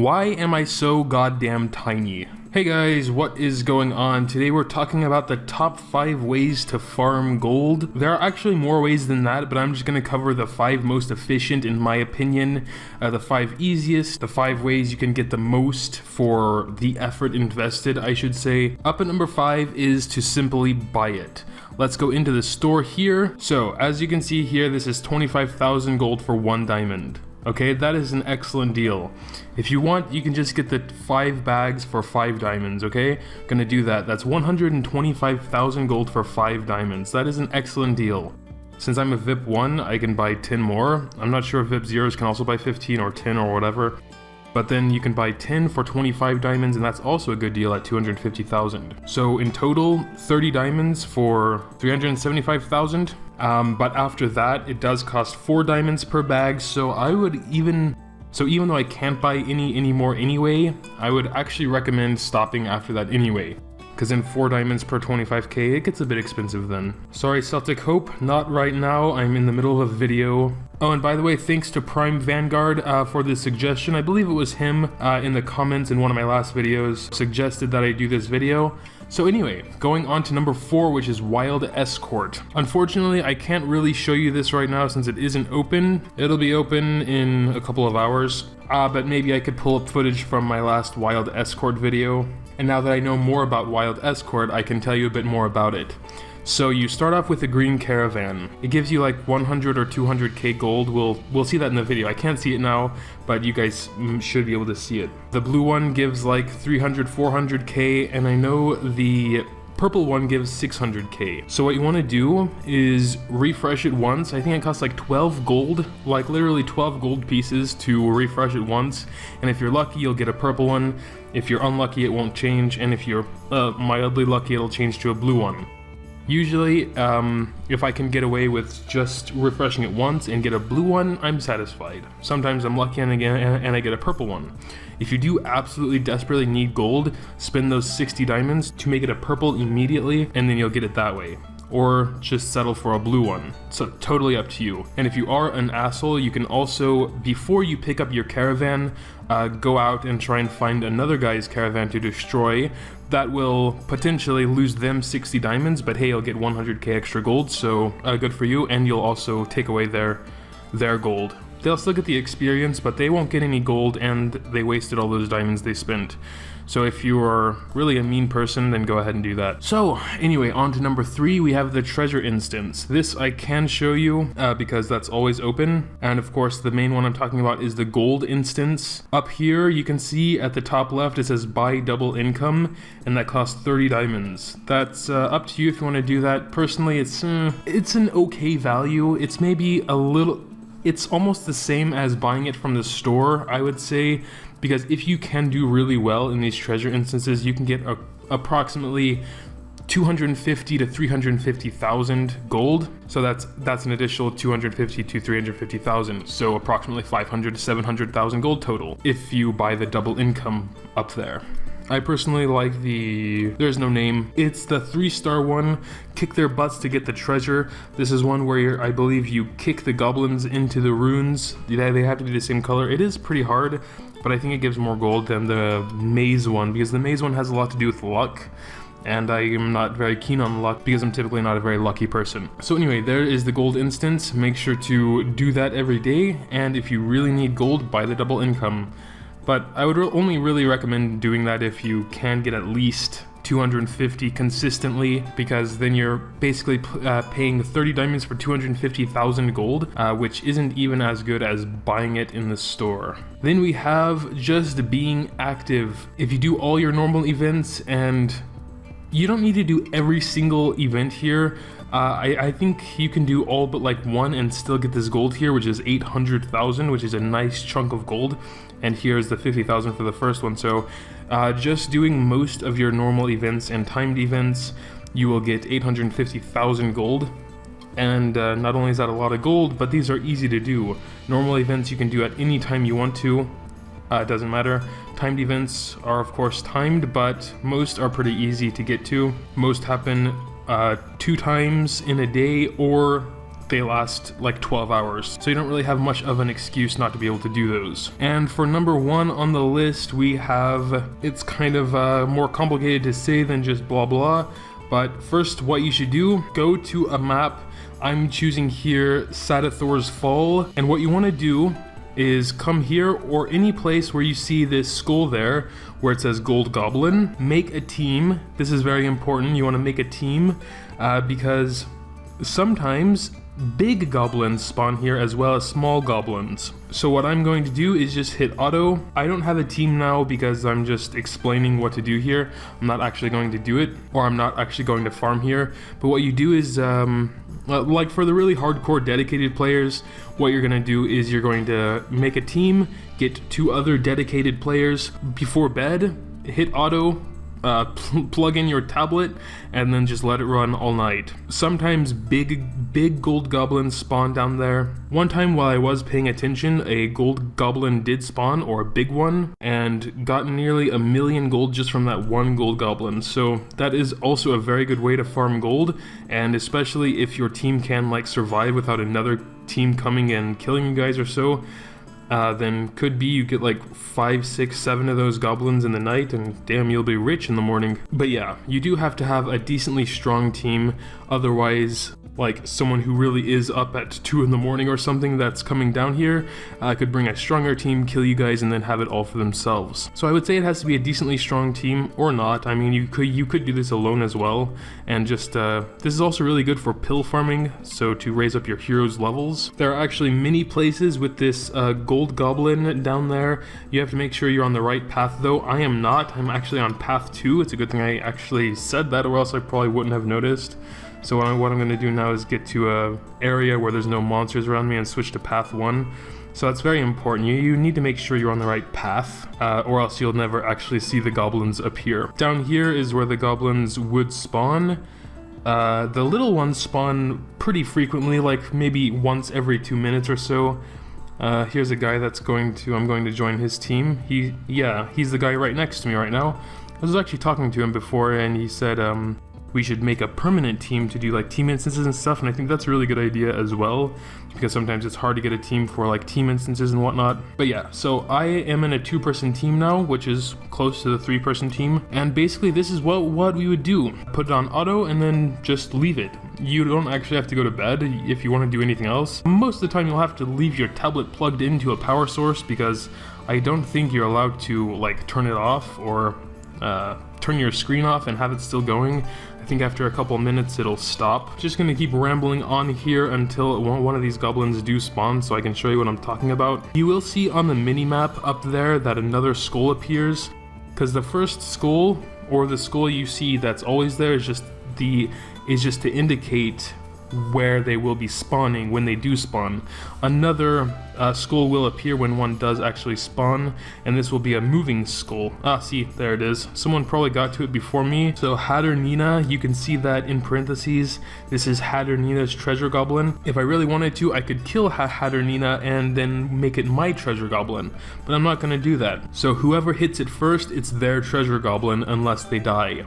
Why am I so goddamn tiny? Hey guys, what is going on? Today we're talking about the top 5 ways to farm gold. There are actually more ways than that, but I'm just going to cover the 5 most efficient in my opinion, the 5 easiest, the 5 ways you can get the most for the effort invested, I should say. Up at number 5 is to simply buy it. Let's go into the store here. So as you can see here, this is 25,000 gold for 1 diamond. Okay, that is an excellent deal. If you want, you can just get the 5 bags for 5 diamonds, okay? Gonna do that. That's 125,000 gold for 5 diamonds. That is an excellent deal. Since I'm a VIP 1, I can buy 10 more. I'm not sure if VIP 0s can also buy 15 or 10 or whatever. But then you can buy 10 for 25 diamonds, and that's also a good deal at 250,000. So in total, 30 diamonds for 375,000. But after that, it does cost 4 diamonds per bag, so even though I can't buy any more anyway, I would actually recommend stopping after that anyway. Because then 4 diamonds per 25k, it gets a bit expensive then. Sorry Celtic Hope, not right now, I'm in the middle of a video. Oh, and by the way, thanks to Prime Vanguard for the suggestion. I believe it was him in the comments in one of my last videos suggested that I do this video. So anyway, going on to number 4, which is Wild Escort. Unfortunately, I can't really show you this right now since it isn't open. It'll be open in a couple of hours, but maybe I could pull up footage from my last Wild Escort video. And now that I know more about Wild Escort, I can tell you a bit more about it. So you start off with a green caravan. It gives you like 100 or 200k gold. We'll see that in the video. I can't see it now, but you guys should be able to see it. The blue one gives like 300, 400k, and I know the purple one gives 600k. So what you want to do is refresh it once. I think it costs like 12 gold, like literally 12 gold pieces to refresh it once. And if you're lucky, you'll get a purple one. If you're unlucky, it won't change. And if you're mildly lucky, it'll change to a blue one. Usually, if I can get away with just refreshing it once and get a blue one, I'm satisfied. Sometimes I'm lucky and I get a purple one. If you do absolutely desperately need gold, spend those 60 diamonds to make it a purple immediately, and then you'll get it that way. Or just settle for a blue one. So totally up to you. And if you are an asshole, you can also, before you pick up your caravan, go out and try and find another guy's caravan to destroy. That will potentially lose them 60 diamonds, but hey, you'll get 100k extra gold, so good for you, and you'll also take away their gold. They'll still get the experience, but they won't get any gold, and they wasted all those diamonds they spent. So if you are really a mean person, then go ahead and do that. So anyway, on to number 3, we have the treasure instance. This I can show you because that's always open. And of course, the main one I'm talking about is the gold instance. Up here, you can see at the top left, it says buy double income, and that costs 30 diamonds. That's up to you if you want to do that. Personally, it's an okay value. It's maybe a little... It's almost the same as buying it from the store, I would say, because if you can do really well in these treasure instances, you can get approximately 250 to 350,000 gold. So that's an additional 250 to 350,000. So approximately 500 to 700,000 gold total if you buy the double income up there. I personally like there's no name. It's the 3-star one, kick their butts to get the treasure. This is one where I believe you kick the goblins into the runes. They have to be the same color. It is pretty hard, but I think it gives more gold than the maze one, because the maze one has a lot to do with luck. And I am not very keen on luck because I'm typically not a very lucky person. So anyway, there is the gold instance. Make sure to do that every day, and if you really need gold, buy the double income. But I would only really recommend doing that if you can get at least 250 consistently, because then you're basically paying 30 diamonds for 250,000 gold, which isn't even as good as buying it in the store. Then we have just being active. If you do all your normal events, and you don't need to do every single event here. I think you can do all but like one and still get this gold here, which is 800,000, which is a nice chunk of gold. And here's the 50,000 for the first one. So just doing most of your normal events and timed events, you will get 850,000 gold. And not only is that a lot of gold, but these are easy to do. Normal events you can do at any time you want to. It doesn't matter. Timed events are of course timed, but most are pretty easy to get to. Most happen 2 times in a day or they last like 12 hours. So you don't really have much of an excuse not to be able to do those. And for number 1 on the list, we have, it's kind of more complicated to say than just blah blah. But first, what you should do, go to a map. I'm choosing here Sadathor's Fall. And what you want to do is come here or any place where you see this skull there where it says Gold Goblin. Make a team. This is very important. You want to make a team because sometimes big goblins spawn here as well as small goblins. So what I'm going to do is just hit auto. I don't have a team now because I'm just explaining what to do here. I'm not actually going to do it, or I'm not actually going to farm here. But what you do is, like for the really hardcore dedicated players, what you're going to do is you're going to make a team, get 2 other dedicated players before bed, hit auto, plug in your tablet, and then just let it run all night. Sometimes big gold goblins spawn down there. One time while I was paying attention, a gold goblin did spawn, or a big one, and got nearly 1 million gold just from that one gold goblin. So that is also a very good way to farm gold, and especially if your team can like survive without another team coming and killing you guys or so. Then could be you get like 5, 6, 7 of those goblins in the night, and damn, you'll be rich in the morning. But yeah, you do have to have a decently strong team, otherwise like someone who really is up at 2 in the morning or something that's coming down here could bring a stronger team, kill you guys, and then have it all for themselves. So I would say it has to be a decently strong team, or not. I mean, you could do this alone as well, and just this is also really good for pill farming, so to raise up your heroes' levels. There are actually many places with this gold goblin down there. You have to make sure you're on the right path though. I am not. I'm actually on path 2. It's a good thing I actually said that, or else I probably wouldn't have noticed. So what I'm going to do now is get to a area where there's no monsters around me and switch to path 1. So that's very important. You need to make sure you're on the right path, or else you'll never actually see the goblins appear. Down here is where the goblins would spawn. The little ones spawn pretty frequently, like maybe once every 2 minutes or so. Here's a guy I'm going to join his team. He's the guy right next to me right now. I was actually talking to him before, and he said, we should make a permanent team to do like team instances and stuff, and I think that's a really good idea as well, because sometimes it's hard to get a team for like team instances and whatnot. But yeah, so I am in a 2-person team now, which is close to the 3-person team, and basically this is what we would do. Put it on auto and then just leave it. You don't actually have to go to bed if you want to do anything else. Most of the time you'll have to leave your tablet plugged into a power source, because I don't think you're allowed to like turn it off or turn your screen off and have it still going. I think after a couple minutes it'll stop. Just gonna keep rambling on here until one of these goblins do spawn, so I can show you what I'm talking about. You will see on the mini-map up there that another skull appears, because the first skull, or the skull you see that's always there, is just to indicate where they will be spawning when they do spawn. Another skull will appear when one does actually spawn, and this will be a moving skull. See, there it is. Someone probably got to it before me. So Hatternina, you can see that in parentheses. This is Hatternina's treasure goblin. If I really wanted to, I could kill Hatternina and then make it my treasure goblin, but I'm not gonna do that. So whoever hits it first, it's their treasure goblin unless they die.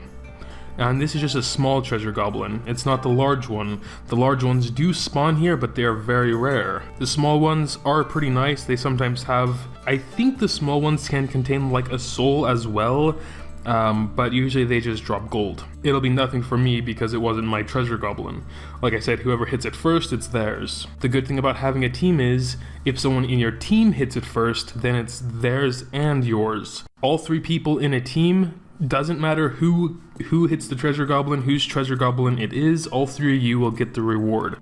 And this is just a small treasure goblin. It's not the large one. The large ones do spawn here, but they are very rare. The small ones are pretty nice. They sometimes have, I think the small ones can contain like a soul as well, but usually they just drop gold. It'll be nothing for me because it wasn't my treasure goblin. Like I said, whoever hits it first, it's theirs. The good thing about having a team is, if someone in your team hits it first, then it's theirs and yours. All 3 people in a team, doesn't matter who hits the treasure goblin, whose treasure goblin it is, all 3 of you will get the reward.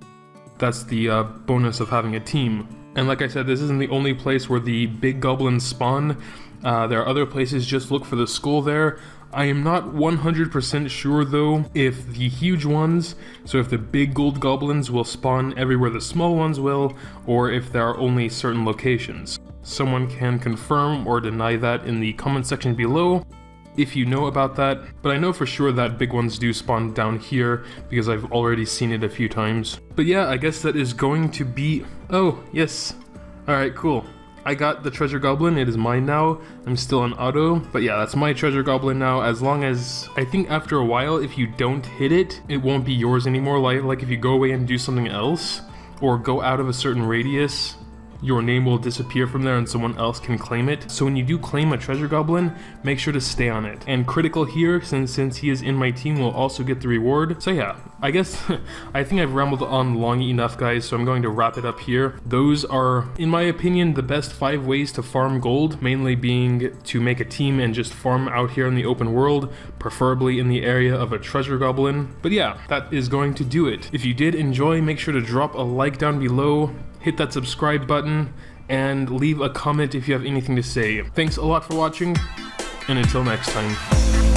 That's the bonus of having a team. And like I said, this isn't the only place where the big goblins spawn. There are other places, just look for the skull there. I am not 100% sure though if the huge ones, so if the big gold goblins will spawn everywhere the small ones will, or if there are only certain locations. Someone can confirm or deny that in the comment section below if you know about that, but I know for sure that big ones do spawn down here because I've already seen it a few times. But yeah, I guess that is going to be... Oh, yes. Alright, cool. I got the treasure goblin, it is mine now. I'm still on auto, but yeah, that's my treasure goblin now. As long as, I think after a while, if you don't hit it, it won't be yours anymore. Like if you go away and do something else, or go out of a certain radius, your name will disappear from there and someone else can claim it. So when you do claim a treasure goblin, make sure to stay on it. And critical here, since he is in my team, will also get the reward. So yeah, I guess I think I've rambled on long enough, guys, so I'm going to wrap it up here. Those are, in my opinion, the best 5 ways to farm gold, mainly being to make a team and just farm out here in the open world, preferably in the area of a treasure goblin. But yeah, that is going to do it. If you did enjoy, make sure to drop a like down below, hit that subscribe button, and leave a comment if you have anything to say. Thanks a lot for watching, and until next time.